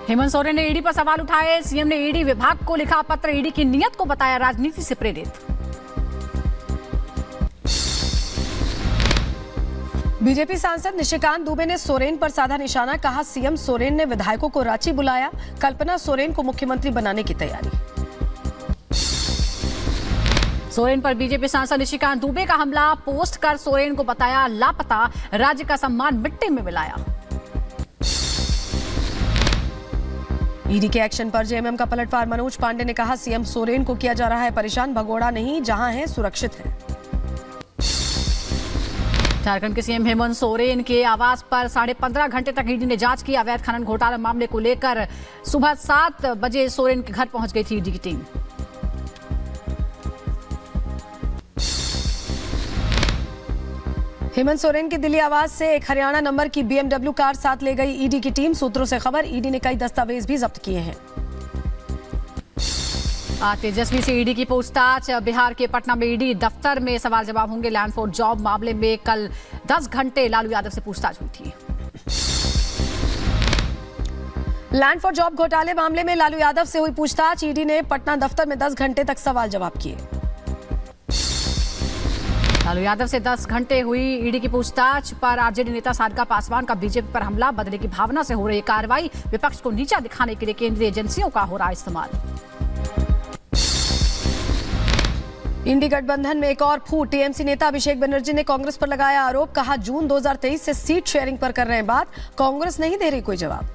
हेमंत सोरेन ने ईडी पर सवाल उठाए। सीएम ने ईडी विभाग को लिखा पत्र, ईडी की नीयत को बताया राजनीति से प्रेरित। बीजेपी सांसद निशिकांत दुबे ने सोरेन पर साधा निशाना, कहा सीएम सोरेन ने विधायकों को रांची बुलाया, कल्पना सोरेन को मुख्यमंत्री बनाने की तैयारी। सोरेन पर बीजेपी सांसद निशिकांत दुबे का हमला, पोस्ट कर सोरेन को बताया लापता, राज्य का सम्मान मिट्टी में मिलाया। ईडी के एक्शन पर जेएमएम का पलटवार, मनोज पांडे ने कहा सीएम सोरेन को किया जा रहा है परेशान, भगोड़ा नहीं, जहां है सुरक्षित है। झारखंड के सीएम हेमंत सोरेन के आवास पर 15.5 घंटे तक ईडी ने जांच की। अवैध खनन घोटाला मामले को लेकर सुबह 7 बजे सोरेन के घर पहुंच गई थी ईडी की टीम। हेमंत सोरेन की दिल्ली आवास से एक हरियाणा नंबर की BMW कार साथ ले गई ईडी की टीम। सूत्रों से खबर, ईडी ने कई दस्तावेज भी जब्त किए हैं। तेजस्वी से ईडी की पूछताछ, बिहार के पटना में ईडी दफ्तर में सवाल जवाब होंगे। लैंड फॉर जॉब मामले में कल 10 घंटे लालू यादव से पूछताछ हुई थी। लैंड फॉर जॉब घोटाले मामले में लालू यादव से हुई पूछताछ, ईडी ने पटना दफ्तर में 10 घंटे तक सवाल जवाब किए। लालू यादव से 10 घंटे हुई ईडी की पूछताछ पर आरजेडी नेता सारका पासवान का बीजेपी पर हमला, बदले की भावना से हो रही कार्रवाई, विपक्ष को नीचा दिखाने के लिए केंद्रीय एजेंसियों का हो रहा इस्तेमाल। इंडी गठबंधन में एक और फूट, टीएमसी नेता अभिषेक बनर्जी ने कांग्रेस पर लगाया आरोप, कहा जून 2023 से सीट शेयरिंग पर कर रहे हैं बात, कांग्रेस नहीं दे रही कोई जवाब।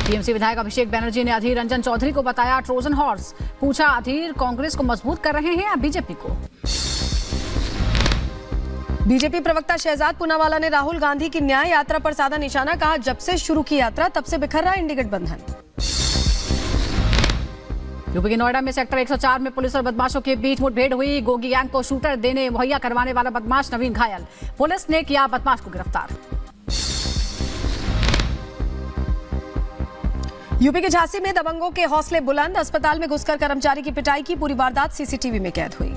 टीएमसी विधायक अभिषेक बनर्जी ने अधीर रंजन चौधरी को बताया ट्रोजन हॉर्स, पूछा अधीर कांग्रेस को मजबूत कर रहे हैं या बीजेपी को। बीजेपी प्रवक्ता शहजाद पूनावाला ने राहुल गांधी की न्याय यात्रा पर साधा निशाना, कहा जब से शुरू की यात्रा तब से बिखर रहा इंडी गठबंधन। यूपी के नोएडा में सेक्टर 104 में पुलिस और बदमाशों के बीच मुठभेड़ हुई। गोगी गैंग को शूटर देने मुहैया करवाने वाला बदमाश नवीन घायल, पुलिस ने किया बदमाश को गिरफ्तार। यूपी के झांसी में दबंगों के हौसले बुलंद, अस्पताल में घुसकर कर्मचारी की पिटाई की, पूरी वारदात सीसीटीवी में कैद हुई।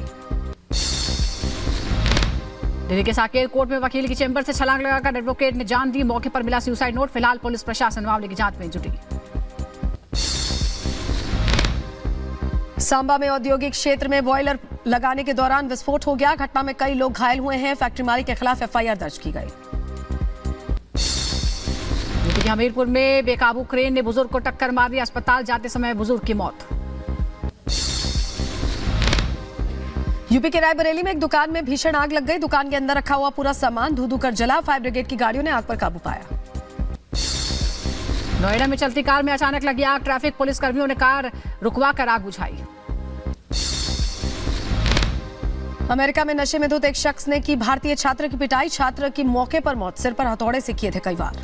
दिल्ली के साकेत कोर्ट में वकील की चेंबर से छलांग लगाकर एडवोकेट ने जान दी, मौके पर मिला सुसाइड नोट। फिलहाल पुलिस प्रशासन मामले की जांच में जुटी। सांबा में औद्योगिक क्षेत्र में बॉयलर लगाने के दौरान विस्फोट हो गया, घटना में कई लोग घायल हुए हैं। फैक्ट्री मालिक के खिलाफ एफआईआर दर्ज की गई। यूपी के हमीरपुर में बेकाबू क्रेन ने बुजुर्ग को टक्कर मार दी, अस्पताल जाते समय बुजुर्ग की मौत। यूपी के रायबरेली में एक दुकान में भीषण आग लग गई, दुकान के अंदर रखा हुआ पूरा सामान धू धू कर जला, फायर ब्रिगेड की गाड़ियों ने आग पर काबू पाया। नोएडा में चलती कार में अचानक लगी आग, ट्रैफिक पुलिस कर्मियों ने कार रुकवा कर आग बुझाई। अमेरिका में नशे में धुत एक शख्स ने की भारतीय छात्र की पिटाई, छात्र की मौके पर मौत, सिर पर हथौड़े से किए थे कई वार।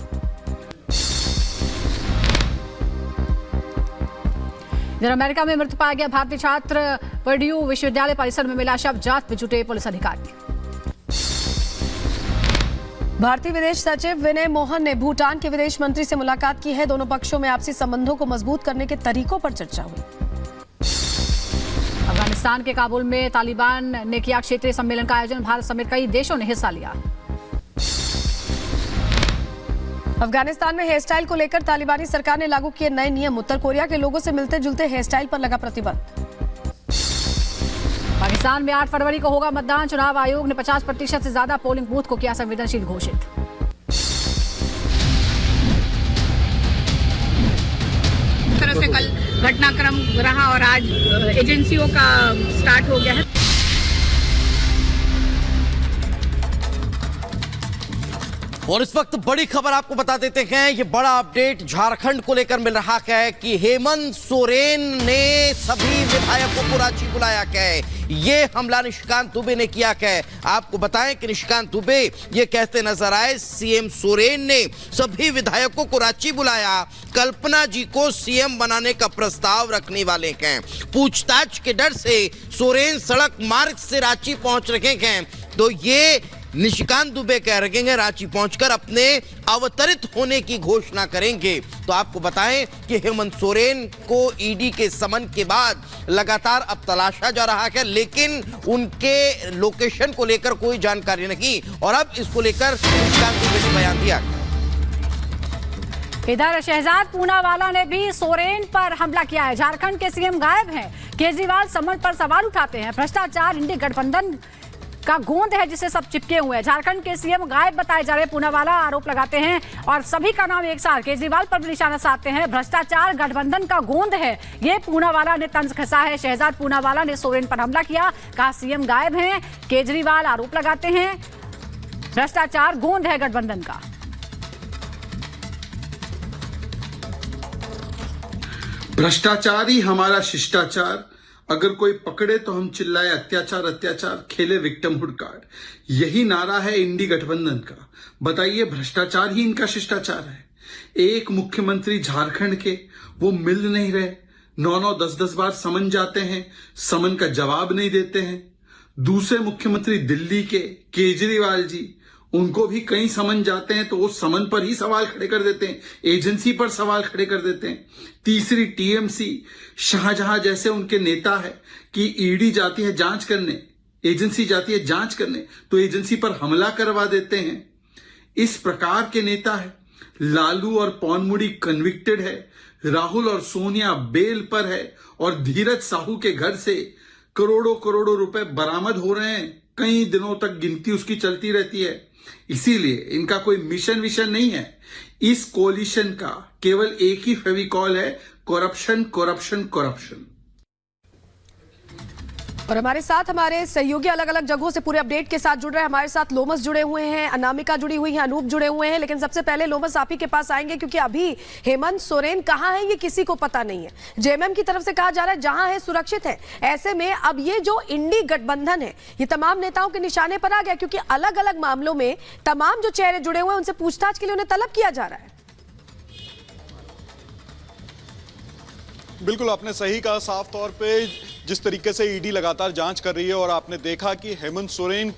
इधर अमेरिका में मृत पाया गया भारतीय छात्र, पर्ड्यू विश्वविद्यालय परिसर में मिला शव, जांच में जुटे पुलिस अधिकारी। भारतीय विदेश सचिव विनय मोहन ने भूटान के विदेश मंत्री से मुलाकात की है, दोनों पक्षों में आपसी संबंधों को मजबूत करने के तरीकों पर चर्चा हुई। अफगानिस्तान के काबुल में तालिबान ने किया क्षेत्रीय सम्मेलन का आयोजन, भारत समेत कई देशों ने हिस्सा लिया। अफगानिस्तान में हेयर स्टाइल को लेकर तालिबानी सरकार ने लागू किए नए नियम, उत्तर कोरिया के लोगों से मिलते जुलते हेयर स्टाइल पर लगा प्रतिबंध। पाकिस्तान में 8 फरवरी को होगा मतदान, चुनाव आयोग ने 50% से ज्यादा पोलिंग बूथ को किया संवेदनशील घोषित। इस तरह से कल घटनाक्रम रहा और आज एजेंसियों का स्टार्ट हो गया है। और इस वक्त बड़ी खबर आपको बता देते हैं, ये बड़ा अपडेट झारखंड को लेकर मिल रहा है कि हेमंत सोरेन ने सभी विधायकों को रांची बुलाया है। ये हमला निशिकांत दुबे ने किया है। आपको बताएं कि निशिकांत दुबे ये कहते नजर आए सीएम सोरेन ने सभी विधायकों को रांची बुलाया, कल्पना जी को सीएम बनाने का प्रस्ताव रखने वाले हैं। पूछताछ के डर से सोरेन सड़क मार्ग से रांची पहुंच रहे हैं, तो ये निशिकांत दुबे कह रहे हैं रांची पहुंचकर अपने अवतरित होने की घोषणा करेंगे। तो आपको बताएं कि हेमंत सोरेन को ईडी के समन के बाद लगातार अब तलाशा जा रहा है, लेकिन उनके लोकेशन को लेकर कोई जानकारी नहीं, और अब इसको लेकर निशिकांत दुबे ने बयान दिया। इधर शहजाद पूनावाला ने भी सोरेन पर हमला किया है। झारखंड के सीएम गायब हैं। केजरीवाल समन पर सवाल उठाते हैं। भ्रष्टाचार इंडी गठबंधन का गोंद है जिसे सब चिपके हुए हैं। झारखंड के सीएम गायब बताए जा रहे पूनावाला आरोप लगाते हैं और सभी का नाम एक साथ केजरीवाल पर भी निशाना साधते हैं। भ्रष्टाचार गठबंधन का गोंद है, ये पूनावाला ने तंज कसा है। शहजाद पूनावाला ने सोरेन पर हमला किया, कहा सीएम गायब हैं। केजरीवाल आरोप लगाते हैं भ्रष्टाचार गोंद है गठबंधन का। भ्रष्टाचार ही हमारा शिष्टाचार, अगर कोई पकड़े तो हम चिल्लाए अत्याचार अत्याचार, खेले विक्टिमहुड कार्ड। यही नारा है इंडी गठबंधन का। बताइए, भ्रष्टाचार ही इनका शिष्टाचार है। एक मुख्यमंत्री झारखंड के, वो मिल नहीं रहे, 9-9, 10-10 बार समन जाते हैं, समन का जवाब नहीं देते हैं। दूसरे मुख्यमंत्री दिल्ली के केजरीवाल जी, उनको भी कई समन जाते हैं तो वो समन पर ही सवाल खड़े कर देते हैं, एजेंसी पर सवाल खड़े कर देते हैं। तीसरी टीएमसी, शाहजहां जैसे उनके नेता है कि ईडी जाती है जांच करने, एजेंसी जाती है जांच करने, तो एजेंसी पर हमला करवा देते हैं। इस प्रकार के नेता है। लालू और पौनमुड़ी कन्विक्टेड है, राहुल और सोनिया बेल पर है और धीरज साहू के घर से करोड़ों करोड़ों रुपए बरामद हो रहे हैं। कई दिनों तक गिनती उसकी चलती रहती है। इसीलिए इनका कोई मिशन विशन नहीं है। इस कोलिशन का केवल एक ही फेविकॉल है, करप्शन करप्शन करप्शन। और हमारे साथ हमारे सहयोगी अलग अलग जगहों से पूरे अपडेट के साथ जुड़ रहे हैं। हमारे साथ लोमस जुड़े हुए हैं, अनामिका जुड़ी हुई है, अनूप जुड़े हुए हैं। लेकिन सबसे पहले लोमस आप ही के पास आएंगे क्योंकि अभी हेमंत सोरेन कहां है ये किसी को पता नहीं है। जेएमएम की तरफ से कहा जा रहा है जहां है सुरक्षित है। ऐसे में अब ये जो इंडी गठबंधन है ये तमाम नेताओं के निशाने पर आ गया क्योंकि अलग अलग मामलों में तमाम जो चेहरे जुड़े हुए हैं उनसे पूछताछ के लिए उन्हें तलब किया जा रहा है। बिल्कुल, आपने सही कहा। साफ तौर पे जिस तरीके से ईडी लगातार जांच कर रही है और आपने देखा कि हेमंत सोरेन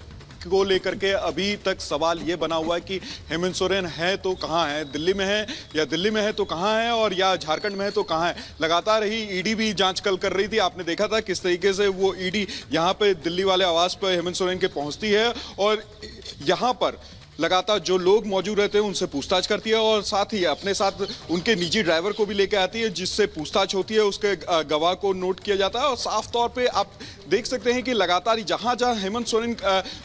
को लेकर के अभी तक सवाल ये बना हुआ है कि हेमंत सोरेन है तो कहाँ है, दिल्ली में है या दिल्ली में है तो कहाँ है, और या झारखंड में है तो कहाँ है। लगातार ही ईडी भी जांच कल कर रही थी। आपने देखा था किस तरीके से वो ईडी यहाँ पे दिल्ली वाले आवास पर हेमंत सोरेन के पहुँचती है और यहाँ पर लगातार जो लोग मौजूद रहते हैं उनसे पूछताछ करती है और साथ ही अपने साथ उनके निजी ड्राइवर को भी लेकर आती है जिससे पूछताछ होती है, उसके गवाह को नोट किया जाता है। और साफ तौर पे आप देख सकते हैं कि लगातार जहां जहां हेमंत सोरेन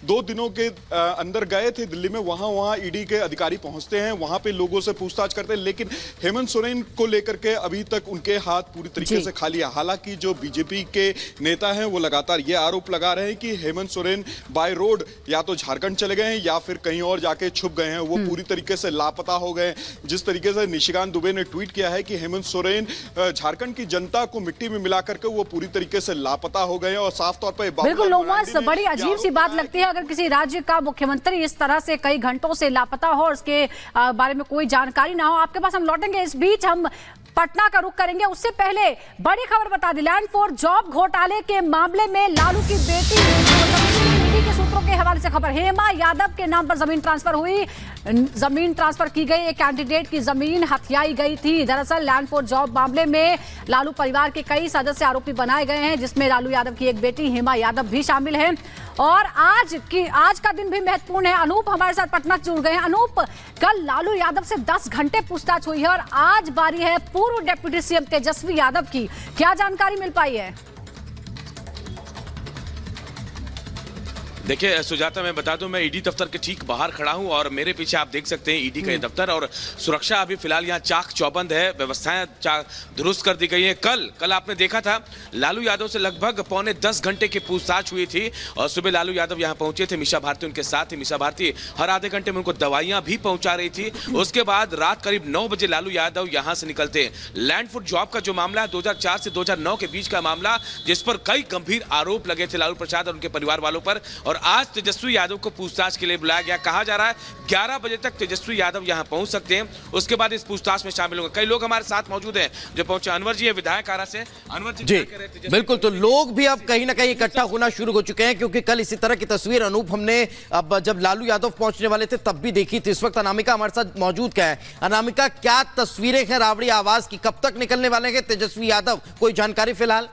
2 दिनों के अंदर गए थे दिल्ली में, वहां ईडी के अधिकारी पहुंचते हैं, वहां पे लोगों से पूछताछ करते हैं। लेकिन हेमंत सोरेन को लेकर के अभी तक उनके हाथ पूरी तरीके से खाली है। हालांकि जो बीजेपी के नेता हैं वो लगातार ये आरोप लगा रहे हैं कि हेमंत सोरेन बाय रोड या तो झारखंड चले गए हैं या फिर कहीं और जाके छुप गए हैं, वो पूरी तरीके से लापता हो गए। जिस तरीके से निशिकांत दुबे ने ट्वीट किया है कि हेमंत सोरेन झारखंड की जनता को मिट्टी में मिला करके वो पूरी तरीके से लापता हो गए और साफ तौर पर बिल्कुल लोमस, बड़ी अजीब सी बात लगती है अगर किसी राज्य का मुख्यमंत्री इस तरह से कई घंटों से लापता हो और उसके बारे में कोई जानकारी ना हो। आपके पास हम लौटेंगे, इस बीच हम पटना का रुख करेंगे। उससे पहले बड़ी खबर बता दी, लैंड फॉर जॉब घोटाले के मामले में लालू की बेटी के सूत्रों के हवाले से खबर, हेमा यादव के नाम पर जमीन ट्रांसफर हुई, जमीन ट्रांसफर की गई, एक कैंडिडेट की जमीन हथियाई गई थी। दरअसल लैंड फॉर जॉब मामले में लालू परिवार के कई सदस्य आरोपी बनाए गए हैं जिसमें लालू यादव की एक बेटी हेमा यादव भी शामिल है। और आज का दिन भी महत्वपूर्ण है। अनूप हमारे साथ पटना जुड़ गए हैं। अनूप, कल लालू यादव से 10 घंटे पूछताछ हुई है और आज बारी है पूर्व डिप्टी सीएम तेजस्वी यादव की। क्या जानकारी मिल पाई है? देखिए सुजाता, मैं बता दूं, मैं ईडी दफ्तर के ठीक बाहर खड़ा हूं और मेरे पीछे आप देख सकते हैं ईडी का ये दफ्तर और सुरक्षा अभी फिलहाल यहाँ चाक चौबंद है, व्यवस्थाएं दुरुस्त कर दी गई हैं। कल आपने देखा था लालू यादव से लगभग 9:45 घंटे की पूछताछ हुई थी और सुबह लालू यादव यहाँ पहुंचे थे, मिशा भारती उनके साथ थी। मिशा भारती हर आधे घंटे में उनको दवाइयां भी पहुंचा रही थी। उसके बाद रात करीब 9 बजे लालू यादव यहाँ से निकलते। लैंड फॉर जॉब का जो मामला है 2004 से 2009 के बीच का मामला, जिस पर कई गंभीर आरोप लगे थे लालू प्रसाद और उनके परिवार वालों पर, और आज तेजस्वी यादव को पूछताछ के लिए बुलाया गया। कहा जा रहा है 11 बजे तक तेजस्वी यादव यहां पहुंच सकते हैं, उसके बाद इस पूछताछ में शामिल होंगे। कई लोग हमारे साथ मौजूद हैं जो पहुंचे। अनवर जी है विधायक आरा से। अनवर जी बिल्कुल, तो लोग भी अब कहीं ना कहीं इकट्ठा होना शुरू हो चुके हैं क्योंकि कल इसी तरह की तस्वीर अनूप हमने अब जब लालू यादव पहुंचने वाले थे तब भी देखी थी। इस वक्त अनामिका हमारे साथ मौजूद है। अनामिका, क्या तस्वीरें हैं रावड़ी आवास की? कब तक निकलने वाले हैं तेजस्वी यादव, कोई जानकारी फिलहाल?